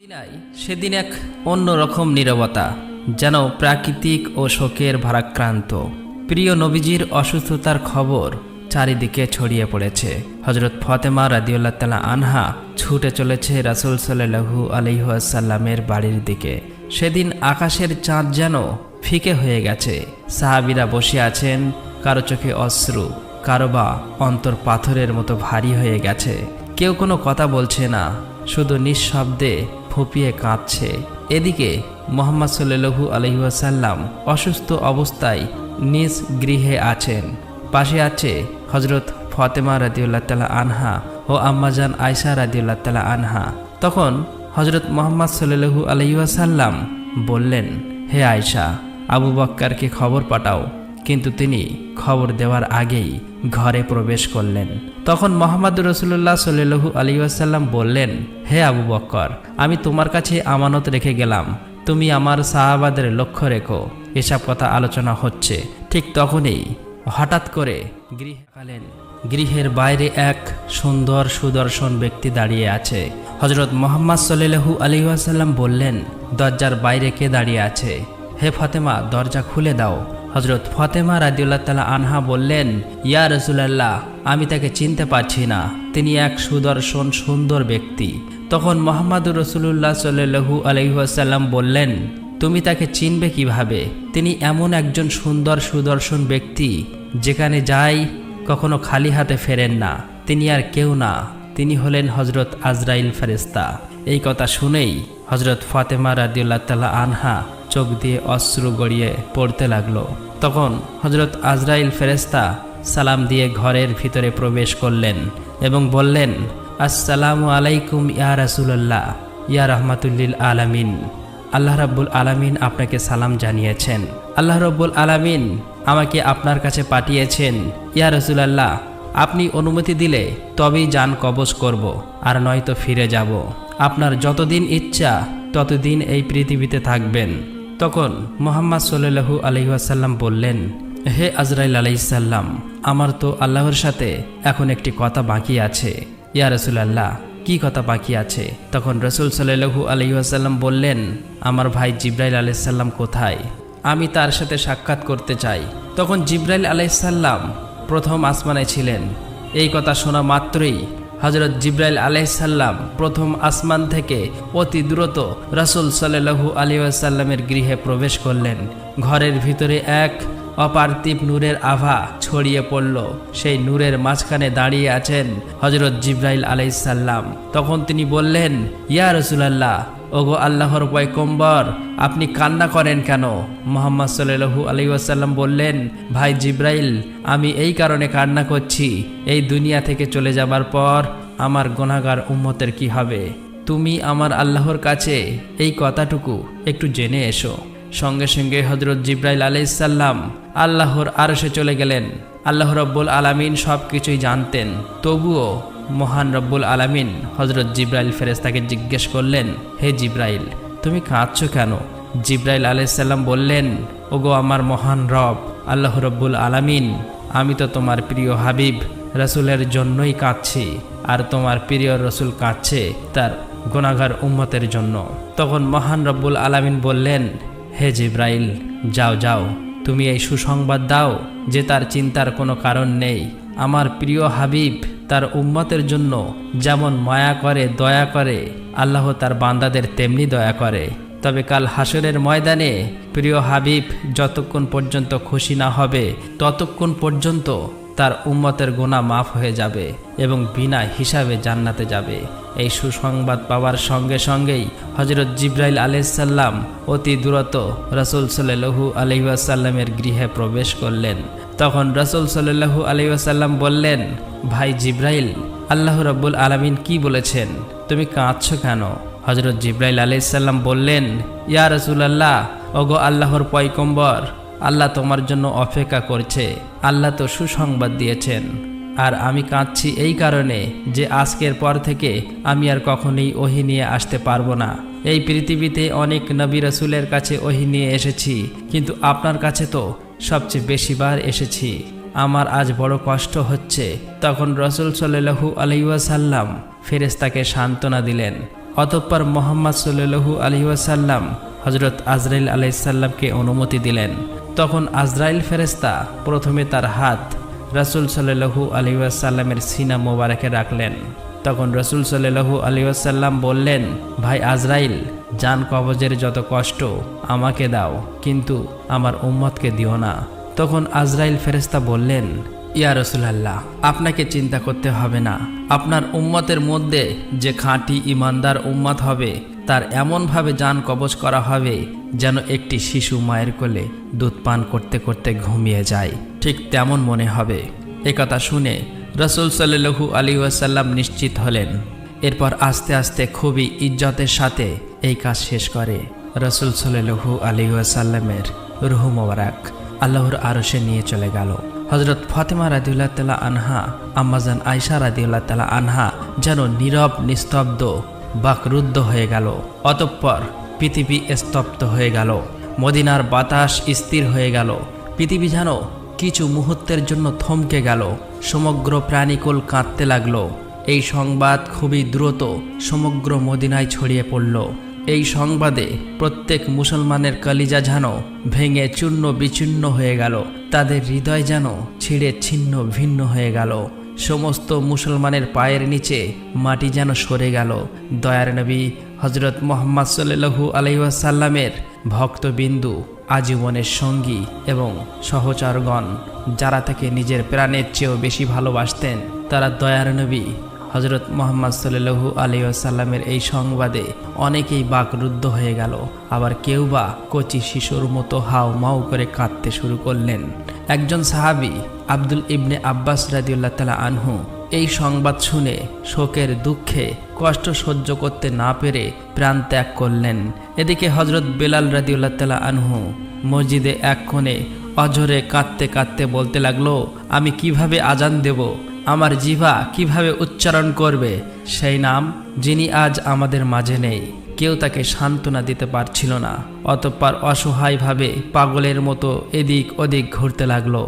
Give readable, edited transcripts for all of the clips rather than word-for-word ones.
মদিনায় সেদিন এক অন্যরকম নীরবতা, যেন প্রাকৃতিক ও শোকের ভারাক্রান্ত। প্রিয় নবীজির অসুস্থতার খবর চারিদিকে ছড়িয়ে পড়েছে। হজরত ফাতেমা রাদিয়াল্লাহু তাআলা আনহা ছুটে চলেছে রাসূল সাল্লাল্লাহু আলাইহি ওয়াসাল্লামের বাড়ির দিকে। সেদিন আকাশের চাঁদ যেন ফিকে হয়ে গেছে। সাহাবীরা বসে আছেন, কারো চোখে অশ্রু, কারো বা অন্তর পাথরের মতো ভারী হয়ে গেছে। কেউ কোনো কথা বলছে না, শুধু নিঃশব্দে ফুঁপিয়ে কাঁদছে। এদিকে মুহাম্মদ সাল্লাল্লাহু আলাইহি ওয়াসাল্লাম অসুস্থ অবস্থায় নিজ গৃহে আছেন। পাশে আছে হজরত ফাতেমা রাদিয়াল্লাহু তাআলা আনহা ও আম্মাজান আয়েশা রাদিয়াল্লাহু তাআলা আনহা। তখন হজরত মুহাম্মদ সাল্লাল্লাহু আলাইহি ওয়াসাল্লাম বললেন, হে আয়েশা, আবু বকরকে খবর পাঠাও। কিন্তু তিনি খবর দেওয়ার আগেই ঘরে প্রবেশ করলেন। তখন মুহাম্মদুর রাসূলুল্লাহ সাল্লাল্লাহু আলাইহি ওয়াসাল্লাম বললেন, হে আবু বকর, আমি তোমার কাছে আমানত রেখে গেলাম, তুমি আমার সাহাবাদের লক্ষ্য রেখো। এসব কথা আলোচনা হচ্ছে, ঠিক তখনই হঠাৎ করে গৃহের বাইরে এক সুন্দর সুদর্শন ব্যক্তি দাঁড়িয়ে আছে। হযরত মুহাম্মদ সাল্লাল্লাহু আলাইহি ওয়াসাল্লাম বললেন, দরজার বাইরে কে দাঁড়িয়ে আছে? হে ফাতেমা, দরজা খুলে দাও। হজরত ফাতেমা রাদিয়াল্লাহু তাআলা আনহা বললেন, ইয়া রাসূলুল্লাহ, আমি তাকে চিনতে পারছি না, তিনি এক সুদর্শন সুন্দর ব্যক্তি। তখন মুহাম্মদুর রাসূলুল্লাহ সাল্লাল্লাহু আলাইহি ওয়াসাল্লাম বললেন, তুমি তাকে চিনবে কিভাবে? তিনি এমন একজন সুন্দর সুদর্শন ব্যক্তি, যেখানে যায় কখনো খালি হাতে ফেরেন না। তিনি আর কেউ না, তিনি হলেন হজরত আজরাইল ফেরেশতা। এই কথা শুনেই হজরত ফাতেমা রাদিয়াল্লাহু তাআলা আনহা চোখ দিয়ে অশ্রু গড়িয়ে পড়তে লাগলো। তখন হজরত আজরাইল ফেরেশতা সালাম দিয়ে ঘরের ভিতরে প্রবেশ করলেন এবং বললেন, আসসালামু আলাইকুম ইয়া রাসূলুল্লাহ, ইয়া রাহমাতুল্লিল আলামিন। আল্লাহ রাব্বুল আলামিন আপনাকে সালাম জানিয়েছেন। আল্লাহ রাব্বুল আলামিন আমাকে আপনার কাছে পাঠিয়েছেন। ইয়া রাসূলুল্লাহ, আপনি অনুমতি দিলে তবেই জান কবজ করব, আর নয়তো ফিরে যাব। আপনার যতদিন ইচ্ছা ততদিন এই পৃথিবীতে থাকবেন। তখন মুহাম্মদ সাল্লাল্লাহু আলাইহি ওয়াসাল্লাম বললেন, হে আজরাইল আলাইহিস সালাম, আমার তো আল্লাহর সাথে এখন একটি কথা বাকি আছে। ইয়া রাসূলুল্লাহ, কি কথা বাকি আছে? তখন রাসূল সাল্লাল্লাহু আলাইহি ওয়াসাল্লাম বললেন, আমার ভাই জিবরাইল আলাইহিস সালাম কোথায়? আমি তার সাথে সাক্ষাৎ করতে চাই। তখন জিবরাইল আলাইহিস সালাম প্রথম আসমানে ছিলেন। এই কথা শোনা মাত্রই হযরত জিবরাইল আলাইহিস সালাম প্রথম আসমান থেকে অতি দ্রুত রাসূল সাল্লাল্লাহু আলাইহি ওয়াসাল্লামের গৃহে প্রবেশ করলেন। ঘরের ভিতরে এক অপার্থিব নূরের আভা ছড়িয়ে পড়ল। সেই নূরের মাঝখানে দাঁড়িয়ে আছেন হযরত জিবরাইল আলাইহিস সালাম। তখন তিনি বললেন, ইয়া রাসূলুল্লাহ, ওগো আল্লাহর পয়গম্বর, আপনি কান্না করেন কেন? মুহাম্মদ সাল্লাল্লাহু আলাইহি ওয়াসাল্লাম বললেন, ভাই জিবরাইল, আমি এই কারণে কান্না করছি, এই দুনিয়া থেকে চলে যাবার পর আমার গুনাহগার উম্মতের কি হবে? তুমি আমার আল্লাহর কাছে এই কথাটুকু একটু জেনে এসো। সঙ্গে সঙ্গে হযরত জিবরাইল আলাইহিস সালাম আল্লাহর আরশে চলে গেলেন। আল্লাহ রাব্বুল আলামিন সব কিছুই জানতেন, তবুও মহান রব্বুল আলামিন হযরত জিবরাইল ফেরেশতাকে জিজ্ঞেস করলেন, হে জিবরাইল, তুমি কাঁদছো কেন? জিবরাইল আলাইহিস সালাম বললেন, ওগো আমার মহান রব আল্লাহ রব্বুল আলামিন, আমি তো তোমার প্রিয় হাবিব রাসূলের জন্যই কাঁদছি, আর তোমার প্রিয় রাসূল কাঁদছে তার গুনাহগার উম্মতের জন্য। তখন মহান রব্বুল আলামিন বললেন, হে জিবরাইল, যাও যাও, তুমি এই সুসংবাদ দাও যে তার চিন্তার কোনো কারণ নেই। আমার প্রিয় হাবিব তার উম্মতের জন্য যেমন মায়া করে, দয়া করে, আল্লাহ তার বান্দাদের তেমনি দয়া করে। তবে কাল হাসরের ময়দানে প্রিয় হাবিব যতক্ষণ পর্যন্ত খুশি না হবে ততক্ষণ পর্যন্ত তার উম্মতের গুনাহ মাফ হয়ে যাবে এবং বিনা হিসাবে জান্নাতে যাবে। এই সুসংবাদ পাওয়ার সঙ্গে সঙ্গেই হযরত জিবরাইল আলাইহিস সালাম অতি দ্রুত রাসূল সাল্লাল্লাহু আলাইহি ওয়াসাল্লামের গৃহে প্রবেশ করলেন। তখন রাসূল সাল্লাল্লাহু আলাইহি ওয়াসাল্লাম বললেন, ভাই জিবরাইল, আল্লাহ রাব্বুল আলামিন কি বলেছেন? তুমি কাঁদছো কেন? হযরত জিবরাইল আলাইহিস সালাম বললেন, ইয়া রাসূলুল্লাহ, ওগো আল্লাহর পয়গম্বর, আল্লাহ তোমার জন্য অপেক্ষা করছে। আল্লাহ তো সুসংবাদ দিয়েছেন, আর আমি কাঁদছি এই কারণে যে আজকের পর থেকে আমি আর কখনোই ওহী নিয়ে আসতে পারবো না। এই পৃথিবীতে অনেক নবী রাসূলের কাছে ওহী নিয়ে এসেছি, কিন্তু আপনার কাছে তো সবচেয়ে বেশিবার এসেছি। আমার আজ বড় কষ্ট হচ্ছে। তখন রাসূল সাল্লাল্লাহু আলাইহি ওয়াসাল্লাম ফেরেশতাকে সান্ত্বনা দিলেন, অতঃপর মুহাম্মদ সাল্লাল্লাহু আলাইহি ওয়াসাল্লাম হযরত আজরাইল আলাইহিস সালামকে অনুমতি দিলেন। তখন আজরাইল ফেরেশতা প্রথমে তার হাত রাসূল সাল্লাল্লাহু আলাইহি ওয়াসাল্লামের সিনা মোবারকে রাখলেন। তখন রাসূল সাল্লাল্লাহু আলাইহি ওয়াসাল্লাম বললেন, ভাই আজরাইল, জান কবজের যত কষ্ট আমাকে দাও, কিন্তু আমার উম্মতকে দিও না। তখন আজরাইল ফেরেশতা বললেন, ইয়া রাসূলুল্লাহ, আপনাকে চিন্তা করতে হবে না। আপনার উম্মতের মধ্যে যে খাঁটি ঈমানদার উম্মত হবে তার এমনভাবে জান কবজ করা হবে যেন একটি শিশু মায়ের কোলে দুধ পান করতে করতে ঘুমিয়ে যায়, ঠিক তেমন মনে হবে। একথা শুনে রাসূল সাল্লাল্লাহু আলাইহি ওয়াসাল্লাম নিশ্চিত হলেন। এরপর আস্তে আস্তে খুবই ইজ্জতের সাথে এই কাজ শেষ করে রাসূল সাল্লাল্লাহু আলাইহি ওয়াসাল্লামের রূহ মোবারক আল্লাহর আরশে নিয়ে চলে গেল। হযরত ফাতেমা রাদিয়াল্লাহু তাআলা আনহা, আম্মাজান আয়েশা রাদিয়াল্লাহু তাআলা আনহা যেন নীরব নিস্তব্ধ বাকরুদ্ধ হয়ে গেল। অতঃপর পৃথিবী স্তব্ধ হয়ে গেল, মদিনার বাতাস স্থির হয়ে গেল। পৃথিবী যেন কিছু মুহূর্তের জন্য থমকে গেল, সমগ্র প্রাণীকুল কাঁদতে লাগলো। এই সংবাদ খুবই দ্রুত সমগ্র মদিনায় ছড়িয়ে পড়ল। এই সংবাদে প্রত্যেক মুসলমানের কলিজা যেন ভেঙে চূর্ণ বিচূর্ণ হয়ে গেল, তাদের হৃদয় যেন ছিঁড়ে ছিন্ন ভিন্ন হয়ে গেল। সমস্ত মুসলমানের পায়ের নিচে মাটি যেন সরে গেল। দয়ার নবী হযরত মুহাম্মদ সাল্লাল্লাহু আলাইহি ওয়াসাল্লামের ভক্তবিন্দু, আজীবনের সঙ্গী এবং সহচরগণ যারা তাকে নিজের প্রাণের চেয়েও বেশি ভালোবাসতেন, তারা দয়ার নবী হযরত মুহাম্মদ সাল্লাল্লাহু আলাইহি ওয়াসাল্লামের এই সংবাদে অনেকেই বাকরুদ্ধ হয়ে গেল। আবার কেউ বা কচি শিশুর মতো হাউ মাউ করে কাঁদতে শুরু করলেন। একজন সাহাবী আব্দুল ইবনে আব্বাস রাদিয়াল্লাহু তাআলা আনহু এই সংবাদ শুনে শোকের দুঃখে কষ্ট সহ্য করতে না পেরে প্রাণ ত্যাগ করলেন। এদিকে হযরত বেলাল রাদিয়াল্লাহু তাআলা আনহু মসজিদে এক কোণে অঝরে কাঁদতে কাঁদতে বলতে লাগলো, আমি কিভাবে আজান দেব, আমার জিহ্বা কিভাবে উচ্চারণ করবে সেই নাম যিনি আজ আমাদের মাঝে নেই। কেউ তাকে সান্ত্বনা দিতে পারছিল না। অতঃপর অসহায়ভাবে পাগলের মতো এদিক ওদিক ঘুরতে লাগলো।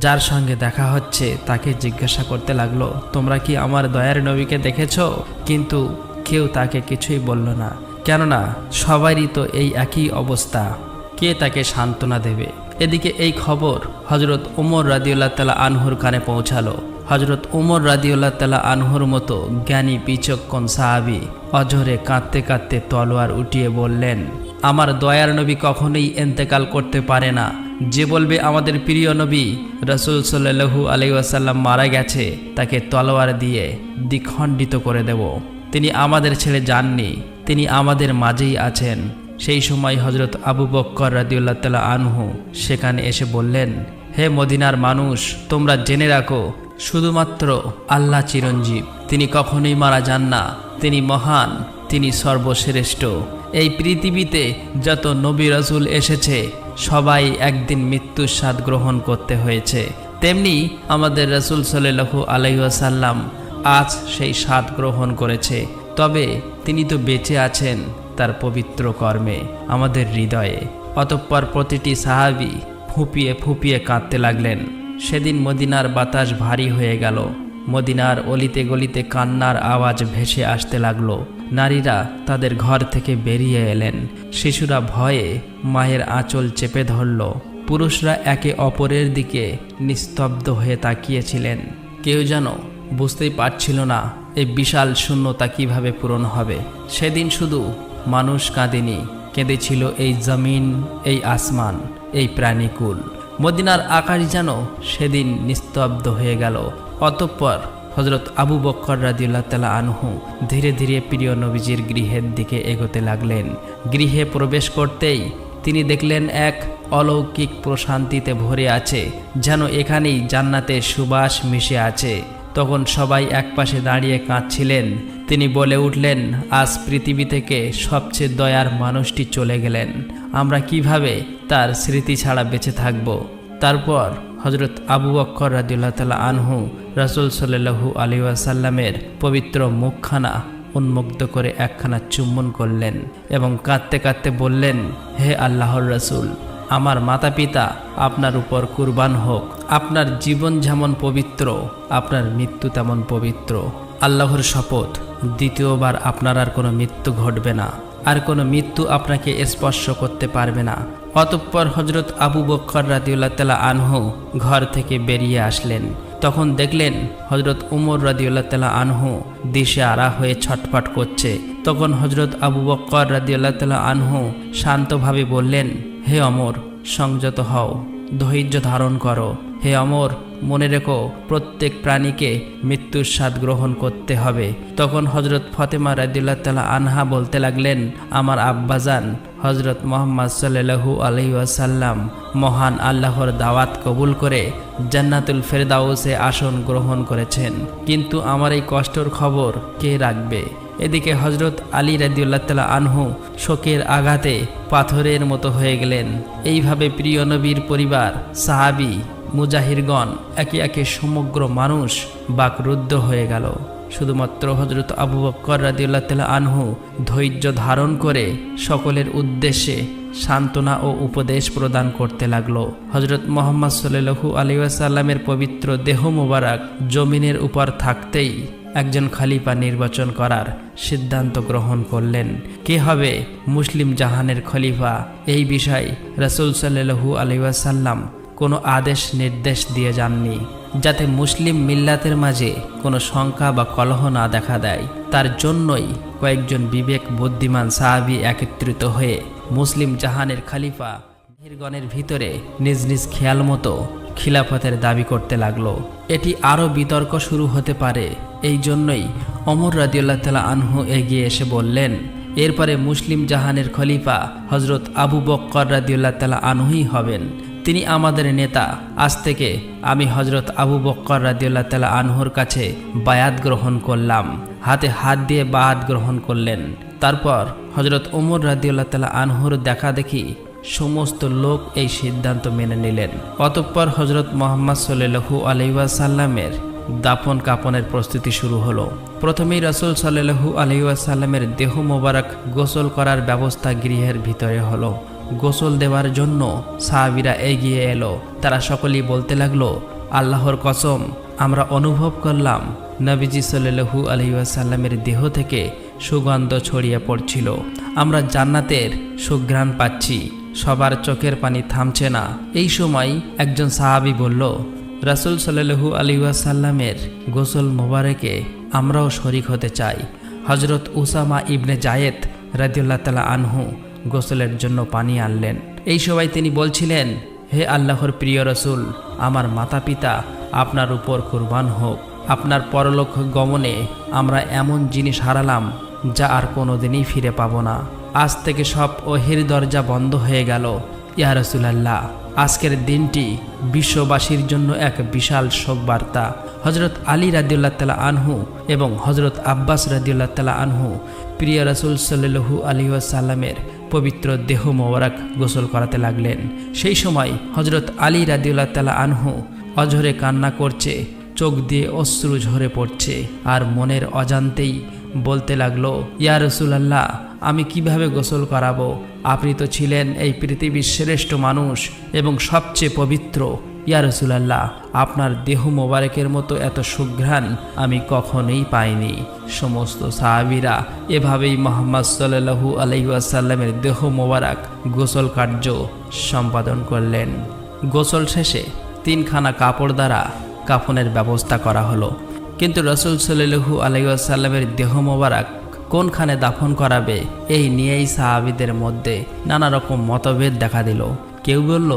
যার সঙ্গে দেখা হচ্ছে তাকে জিজ্ঞাসা করতে লাগলো, তোমরা কি আমার দয়ার নবীকে দেখেছ? কিন্তু কেউ তাকে কিছুই বলল না, কেননা সবারই তো এই একই অবস্থা। কে তাকে সান্ত্বনা দেবে? এদিকে এই খবর হযরত ওমর রাদিয়াল্লাহু তাআলা আনহুর কানে পৌঁছালো। হযরত ওমর রাদিয়াল্লাহু তাআলা আনহুর মতো জ্ঞানী বিচক্ষণ সাহাবী অঝরে কাঁদতে কাঁদতে তলোয়ার উঠিয়ে বললেন, আমার দয়ার নবী কখনোই ইন্তেকাল করতে পারে না। যে বলবে আমাদের প্রিয় নবী রাসূল সাল্লাল্লাহু আলাইহি ওয়াসাল্লাম মারা গেছে, তাকে তলোয়ার দিয়ে দ্বিখণ্ডিত করে দেব। তিনি আমাদের ছেড়ে যাননি, তিনি আমাদের মাঝেই আছেন। সেই সময় হযরত আবু বকর রাদিয়াল্লাহু তাআলা আনহু সেখানে এসে বললেন, হে মদিনার মানুষ, তোমরা জেনে রাখো, শুধুমাত্র আল্লাহ চিরঞ্জীব, তিনি কখনোই মারা যান না। তিনি মহান, তিনি সর্বশ্রেষ্ঠ। এই পৃথিবীতে যত নবী রাসূল এসেছে সবাই একদিন মৃত্যুর স্বাদ গ্রহণ করতে হয়েছে, তেমনি আমাদের রাসূল সাল্লাল্লাহু আলাইহি ওয়াসাল্লাম আজ সেই স্বাদ গ্রহণ করেছে। তবে তিনি তো বেঁচে আছেন তার পবিত্র কর্মে আমাদের হৃদয়ে। অতঃপর প্রতিটি সাহাবী ফুঁপিয়ে ফুঁপিয়ে কাঁদতে লাগলেন। সেদিন মদিনার বাতাস ভারী হয়ে গেল। মদিনার অলিতে গলিতে কান্নার আওয়াজ ভেসে আসতে লাগলো। নারীরা তাদের ঘর থেকে বেরিয়ে এলেন। শিশুরা ভয়ে মায়ের আঁচল চেপে ধরল। পুরুষরা একে অপরের দিকে নিস্তব্ধ হয়ে তাকিয়েছিলেন। কেউ যেন বুঝতেই পারছিল না এই বিশাল শূন্যতা কিভাবে পূরণ হবে। সেদিন শুধু মানুষ কাঁদেনি, কেঁদেছিল এই জমিন, এই আসমান, এই প্রাণীকুল। মদিনার আকাশ যেন সেদিন নিস্তব্ধ হয়ে গেল। অতঃপর হযরত আবু বকর রাদিয়াল্লাহু তাআলা আনহু ধীরে ধীরে প্রিয় নবীজির গৃহের দিকে এগোতে লাগলেন। গৃহে প্রবেশ করতেই তিনি দেখলেন এক অলৌকিক প্রশান্তিতে ভরে আছে, যেন এখানেই জান্নাতের সুবাস মিশে আছে। তখন সবাই একপাশে দাঁড়িয়ে কাঁদছিলেন। তিনি বলে উঠলেন, আজ পৃথিবী থেকে সবচেয়ে দয়ার মানুষটি চলে গেলেন, আমরা কিভাবে তার স্মৃতি ছাড়া বেঁচে থাকব। তারপর হযরত আবু বকর রাদিয়াল্লাহু তাআলা আনহু রাসূল সাল্লাল্লাহু আলাইহি ওয়াসাল্লামের পবিত্র মুখখানা উন্মুক্ত করে একখানা চুম্বন করলেন এবং কাঁদতে কাঁদতে বললেন, হে আল্লাহর রাসূল, আমার মাতা পিতা আপনার উপর কুরবান হোক। আপনার জীবন যেমন পবিত্র, আপনার মৃত্যু তেমন পবিত্র। আল্লাহর শপথ, দ্বিতীয়বার আপনার আর কোনো মৃত্যু ঘটবে না, আর কোনো মৃত্যু আপনাকে স্পর্শ করতে পারবে না। অতঃপর হজরত আবু বকর রাদিয়াল্লাহু তাআলা আনহু ঘর থেকে বেরিয়ে আসলেন। তখন দেখলেন হজরত উমর রাদিয়াল্লাহু তাআলা আনহু দিশেহারা হয়ে ছটফট করছে। তখন হজরত আবু বকর রাদিয়াল্লাহু তাআলা আনহু শান্তভাবে বললেন, হে অমর, সংযত হও, ধৈর্য ধারণ করো। হে অমর, মনে রেখো, প্রত্যেক প্রাণীকে মৃত্যুর স্বাদ গ্রহণ করতে হবে। তখন হজরত ফাতেমা রাদিয়াল্লাহু তাআলা আনহা বলতে লাগলেন, আমার আব্বাজান হজরত মুহাম্মদ সাল্লাল্লাহু আলাইহি ওয়াসাল্লাম মহান আল্লাহর দাওয়াত কবুল করে জান্নাতুল ফেরদাউসে আসন গ্রহণ করেছেন, কিন্তু আমার এই কষ্টের খবর কে রাখবে? এদিকে হজরত আলী রাদিয়াল্লাহু তাআলা আনহু শোকের আঘাতে পাথরের মতো হয়ে গেলেন। এইভাবে প্রিয় নবীর পরিবার, সাহাবী, মুজাহিরগণ, একে একে সমগ্র মানুষ বাকরুদ্ধ হয়ে গেল। শুধুমাত্র হজরত আবু বকর রাদিয়াল্লাহু তাআলা আনহু ধৈর্য ধারণ করে সকলের উদ্দেশ্যে সান্ত্বনা ও উপদেশ প্রদান করতে লাগলো। হজরত মুহাম্মদ সাল্লাল্লাহু আলাইহি ওয়াসাল্লামের পবিত্র দেহ মোবারক জমিনের উপর থাকতেই একজন খলিফা নির্বাচন করার সিদ্ধান্ত গ্রহণ করলেন। কে হবে মুসলিম জাহানের খলিফা? এই বিষয়ে রাসূল সাল্লাল্লাহু আলাইহি ওয়াসাল্লাম কোনো আদেশ নির্দেশ দিয়ে যাননি, যাতে মুসলিম মিল্লাতের মাঝে কোনো শঙ্কা বা কলহ না দেখা দেয়। তার জন্যই কয়েকজন বিবেক বুদ্ধিমান সাহাবী একত্রিত হয়ে মুসলিম জাহানের খলিফা গণের ভিতরে নিজ নিজ খেয়াল মতো খিলাফতের দাবি করতে লাগলো। এটি আরও বিতর্ক শুরু হতে পারে, এই জন্যই ওমর রাদিয়াল্লাহু তাআলা আনহু এগিয়ে এসে বললেন, এরপরে মুসলিম জাহানের খলিফা হজরত আবু বকর রাদিয়াল্লাহু তাআলা আনহুই হবেন। তিনি আমাদের নেতা। আজ থেকে আমি হজরত আবু বকর রাদিয়াল্লাহু তাআলা আনহুর কাছে বায়াত গ্রহণ করলাম। হাতে হাত দিয়ে বায়াত গ্রহণ করলেন। তারপর হজরত ওমর রাদিয়াল্লাহু তাআলা আনহুর দেখা দেখি সমস্ত লোক এই সিদ্ধান্ত মেনে নিলেন। অতঃপর হজরত মুহাম্মদ সাল্লাল্লাহু আলাইহি ওয়াসাল্লামের দাফন কাফনের প্রস্তুতি শুরু হলো। প্রথমেই রাসূল সাল্লাল্লাহু আলাইহি ওয়াসাল্লামের দেহ মোবারক গোসল করার ব্যবস্থা গৃহের ভিতরে হলো। গোসল দেওয়ার জন্য সাহাবীরা এগিয়ে এলো। তারা সকলেই বলতে লাগলো, আল্লাহর কসম, আমরা অনুভব করলাম নবীজি সাল্লাল্লাহু আলাইহি ওয়াসাল্লামের দেহ থেকে সুগন্ধ ছড়িয়ে পড়ছিল। আমরা জান্নাতের সুঘ্রাণ পাচ্ছি। সবার চোখের পানি থামছে না। এই সময় একজন সাহাবী বলল, রাসূল সাল্লাল্লাহু আলাইহি ওয়াসাল্লামের গোসল মোবারকে আমরাও শরীক হতে চাই। হজরত উসামা ইবনে জায়েদ রাদিয়াল্লাহু তাআলা আনহু গোসলের জন্য পানি আনলেন। এই সময় তিনি বলছিলেন, হে আল্লাহর প্রিয় রাসূল, আমার মাতা পিতা আপনার উপর কুরবান হোক। আপনার পরলোক গমনে আমরা এমন জিনিস হারালাম যা আর কোনোদিনই ফিরে পাবো না। আজ থেকে সব ওহির দরজা বন্ধ হয়ে গেল। ইয়া রাসূলুল্লাহ, আজকের দিনটি বিশ্ববাসীর জন্য এক বিশাল শোক বার্তা। হজরত আলী রাদিয়াল্লাহু তাআলা আনহু এবং হজরত আব্বাস রাদিয়াল্লাহু তাআলা আনহু প্রিয় রাসূল সাল্লাল্লাহু আলাইহি ওয়াসাল্লামের পবিত্র দেহ মোবারক গোসল করাতে লাগলেন। সেই সময় হজরত আলী রাদিয়াল্লাহু তাআলা আনহু অঝরে কান্না করছে, চোখ দিয়ে অশ্রু ঝরে পড়ছে, আর মনের অজান্তেই বলতে লাগলো, ইয়া রাসূলুল্লাহ, আমি কিভাবে গোসল করাবো? আপনি তো ছিলেন এই পৃথিবীর শ্রেষ্ঠ মানুষ এবং সবচেয়ে পবিত্র। ইয়া রাসূলুল্লাহ, আপনার দেহ মোবারকের মতো এত সুঘ্রাণ আমি কখনোই পাইনি। সমস্ত সাহাবীরা এভাবেই মুহাম্মদ সাল্লাল্লাহু আলাইহি ওয়াসাল্লামের দেহ মোবারক গোসল কার্য সম্পাদন করলেন। গোসল শেষে 3খানা কাপড় দ্বারা কাফনের ব্যবস্থা করা হলো। কিন্তু রাসূল সাল্লাল্লাহু আলাইহি ওয়াসাল্লামের দেহ মোবারক কোনখানে দাফন করাবে, এই নিয়েই সাহাবীদের মধ্যে নানা রকম মতভেদ দেখা দিল। কেউ বলল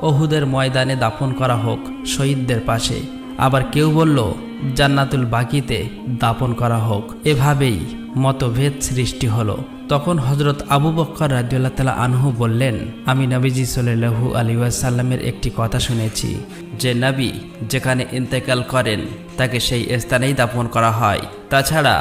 ওহুদের ময়দানে দাফন করা হোক, শহীদদের পাশে। আবার কেউ বলল জান্নাতুল বাকিতে দাফন করা হোক। এভাবেই মতভেদ সৃষ্টি হলো। তখন হজরত আবু বকর রাদিয়াল্লাহু তাআলা আনহু বললেন, আমি নবীজি সাল্লাল্লাহু আলাইহি ওয়াসাল্লামের একটি কথা শুনেছি, যে নবী যেখানে ইন্তেকাল করেন তাকে সেই স্থানেই দাফন করা হয়। তাছাড়া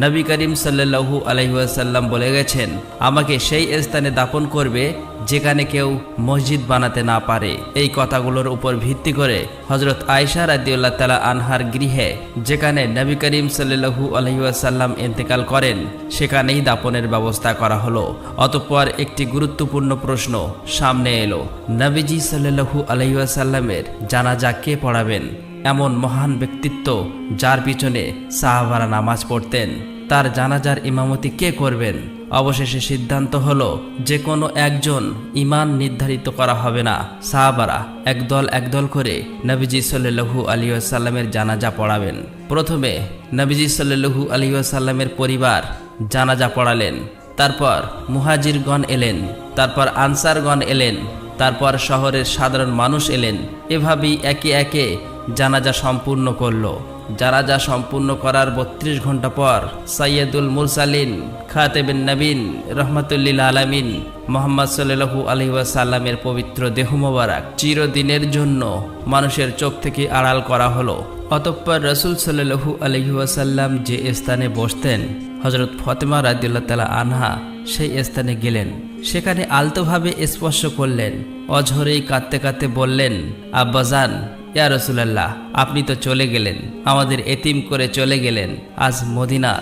নবী করিম সাল্লাল্লাহু আলাইহি ওয়াসাল্লাম বলে গেছেন, আমাকে সেই স্থানে দাফন করবে যেখানে কেউ মসজিদ বানাতে না পারে। এই কথাগুলোর উপর ভিত্তি করে হজরত আয়েশা রাদিয়াল্লাহু তাআলা আনহার গৃহে, যেখানে নবী করিম সাল্লাল্লাহু আলাইহি ওয়াসাল্লাম ইন্তেকাল করেন, সেখানেই দাফনের ব্যবস্থা করা হলো। অতঃপর একটি গুরুত্বপূর্ণ প্রশ্ন সামনে এলো, নবীজি সাল্লাল্লাহু আলাইহি ওয়াসাল্লামের জানাজা কে পড়াবেন? এমন মহান ব্যক্তিত্ব যার পিছনে সাহাবারা নামাজ পড়তেন, তার জানাজার ইমামতি কে করবেন। অবশেষে সিদ্ধান্ত হলো যে কোনো একজন ইমাম নির্ধারিত করা হবে না। সাহাবারা একদল করে নবীজি সাল্লাল্লাহু আলাইহি ওয়াসাল্লামের জানাজা পড়াবেন। প্রথমে নবীজি সাল্লাল্লাহু আলাইহি ওয়াসাল্লামের পরিবার জানাজা পড়ালেন, তারপর মুহাজিরগণ এলেন, তারপর আনসারগণ এলেন, তারপর শহরের সাধারণ মানুষ এলেন। এভাবেই একে একে জানাজা সম্পূর্ণ করলো। জানাজা সম্পূর্ণ করার 32 ঘন্টা পর সাইয়্যিদুল মুরসালিন খাতেবুন নবীন রহমাতুল্লিল আলামিন মুহাম্মদ সাল্লাল্লাহু আলাইহি ওয়াসাল্লামের পবিত্র দেহ মোবারক চিরদিনের জন্য মানুষের চোখ থেকে আড়াল করা হলো। অতঃপর রাসূল সাল্লাল্লাহু আলাইহি ওয়াসাল্লাম যে স্থানে বসতেন, হযরত ফাতেমা রাদিয়াল্লাহু তাআলা আনহা সেই স্থানে গেলেন। সেখানে আলতোভাবে স্পর্শ করলেন, অঝরেই কাঁদতে কাঁদতে বললেন, আব্বাজান, ইয়া রাসূলুল্লাহ, আপনি তো চলে গেলেন, আমাদের এতিম করে চলে গেলেন। আজ মদিনা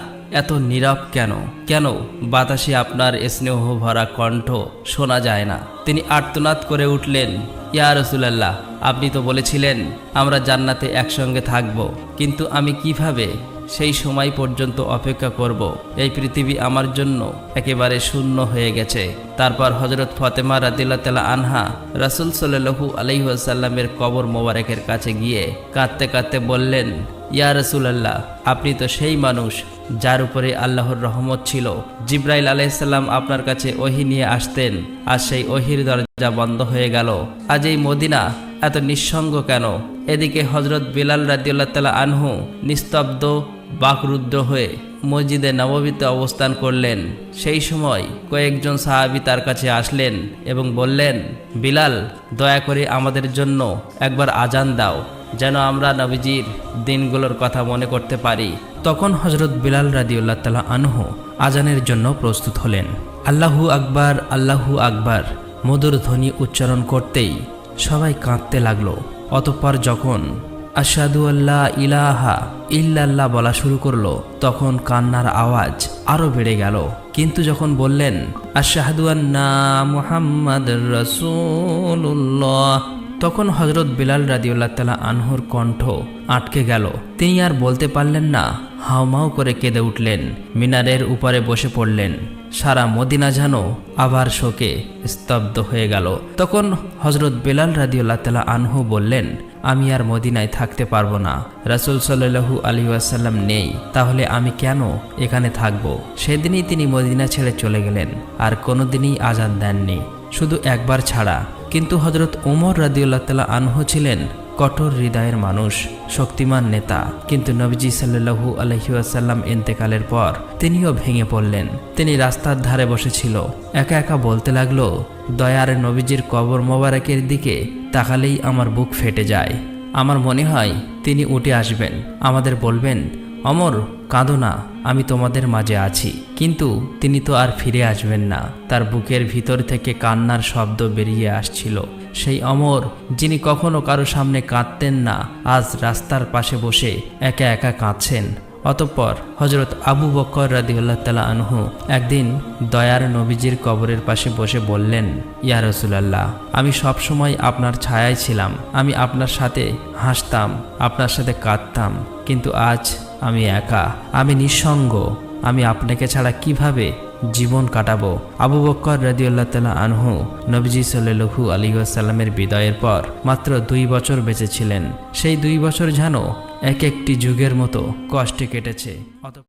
এত নীরব কেন? কেন বাতাসে আপনার স্নেহ ভরা কণ্ঠ শোনা যায় না? তিনি আর্তনাদ করে উঠলেন, ইয়া রাসূলুল্লাহ, আপনি তো বলেছিলেন আমরা জান্নাতে একসঙ্গে থাকব, কিন্তু আমি কিভাবে সেই সময় পর্যন্ত অপেক্ষা করব? এই পৃথিবী আমার জন্য একেবারে শূন্য হয়ে গেছে। তারপর হযরত ফাতেমা রাদিয়াল্লাহু তাআলা আনহা রাসূল সাল্লাল্লাহু আলাইহি ওয়াসাল্লামের কবর মোবারকের কাছে গিয়ে কাঁদতে কাঁদতে বললেন, ইয়া রাসূলুল্লাহ, আপনি তো সেই মানুষ যার উপরে আল্লাহর রহমত ছিল। জিবরাইল আলাইহিস সালাম আপনার কাছে ওহী নিয়ে আসতেন, আজ সেই ওহীর দরজা বন্ধ হয়ে গেল। আজ এই মদিনা এত নিঃসঙ্গ কেন? এদিকে হযরত বিলাল রাদিয়াল্লাহু তাআলা আনহু নিস্তব্ধ বাকরুদ্ধ হয়ে মসজিদে নববীতে অবস্থান করলেন। সেই সময় কয়েকজন সাহাবী তার কাছে আসলেন এবং বললেন, বিলাল, দয়া করে আমাদের জন্য একবার আজান দাও, যেন আমরা নবীজির দিনগুলোর কথা মনে করতে পারি। তখন হযরত বিলাল রাদিয়াল্লাহু তাআলা আনহু আজানের জন্য প্রস্তুত হলেন। আল্লাহু আকবার, আল্লাহু আকবার মধুর ধ্বনি উচ্চারণ করতেই সবাই কাঁদতে লাগলো। অতঃপর যখন আশহাদু আল্লা ইলাহা ইল্লাল্লাহ বলা শুরু করলো, তখন কান্নার আওয়াজ আরো বেড়ে গেল। কিন্তু যখন বললেন আশহাদু আন্না মুহাম্মাদুর রাসূলুল্লাহ, তখন হযরত বিলাল রাদিয়াল্লাহু তাআলা আনহুর কণ্ঠ আটকে গেল। তিনি আর বলতে পারলেন না, হাউমাউ করে কেঁদে উঠলেন, মিনারের উপরে বসে পড়লেন। সারা মদিনা যেন আবার শোকে স্তব্ধ হয়ে গেল। তখন হযরত বিলাল রাদিয়াল্লাহু তাআলা আনহু বললেন, আমি আর মদিনায় থাকতে পারবো না। রাসূল সাল্লাল্লাহু আলাইহি ওয়াসাল্লাম নেই, তাহলে আমি কেন এখানে থাকব? সেদিনই তিনি মদিনা ছেড়ে চলে গেলেন, আর কোনোদিনই আজান দেননি, শুধু একবার ছাড়া। কিন্তু হযরত ওমর রাদিয়াল্লাহু তাআলা আনহু ছিলেন কঠোর হৃদয়ের মানুষ, শক্তিমান নেতা। কিন্তু নবীজি সাল্লাল্লাহু আলাইহি ওয়াসাল্লাম ইন্তেকালের পর তিনিও ভেঙে পড়লেন। তিনি রাস্তার ধারে বসেছিল, একা একা বলতে লাগলো, দয়ার নবীজির কবর মোবারকের দিকে তাকালেই আমার বুক ফেটে যায়। আমার মনে হয় তিনি উঠে আসবেন, আমাদের বলবেন, অমর, কাঁদো না, আমি তোমাদের মাঝে আছি। কিন্তু তিনি তো আর ফিরে আসবেন না। তার বুকের ভিতর থেকে কান্নার শব্দ বেরিয়ে আসছিল। সেই অমর, যিনি কখনো কারো সামনে কাঁদতেন না, আজ রাস্তার পাশে বসে একা একা কাঁদছেন। অতঃপর হযরত আবু বকর রাদিয়াল্লাহু তাআলা আনহু একদিন দয়ার নবীজির কবরের পাশে বসে বললেন, ইয়া রাসূলুল্লাহ, আমি সব সময় আপনার ছায়ায় ছিলাম, আমি আপনার সাথে হাসতাম, আপনার সাথে কাঁদতাম, কিন্তু আজ আমি একা, আমি নিঃসঙ্গ, আমি আপনাকে ছাড়া কিভাবে জীবন কাটাবো? আবু বকর রাদিয়াল্লাহু তাআলা আনহু নবীজি সাল্লাল্লাহু আলাইহি ওয়াসাল্লামের বিদায়ের পর মাত্র 2 বছর বেঁচে ছিলেন। সেই 2 বছর যেন এক একটি যুগের মতো কষ্টে কেটেছে।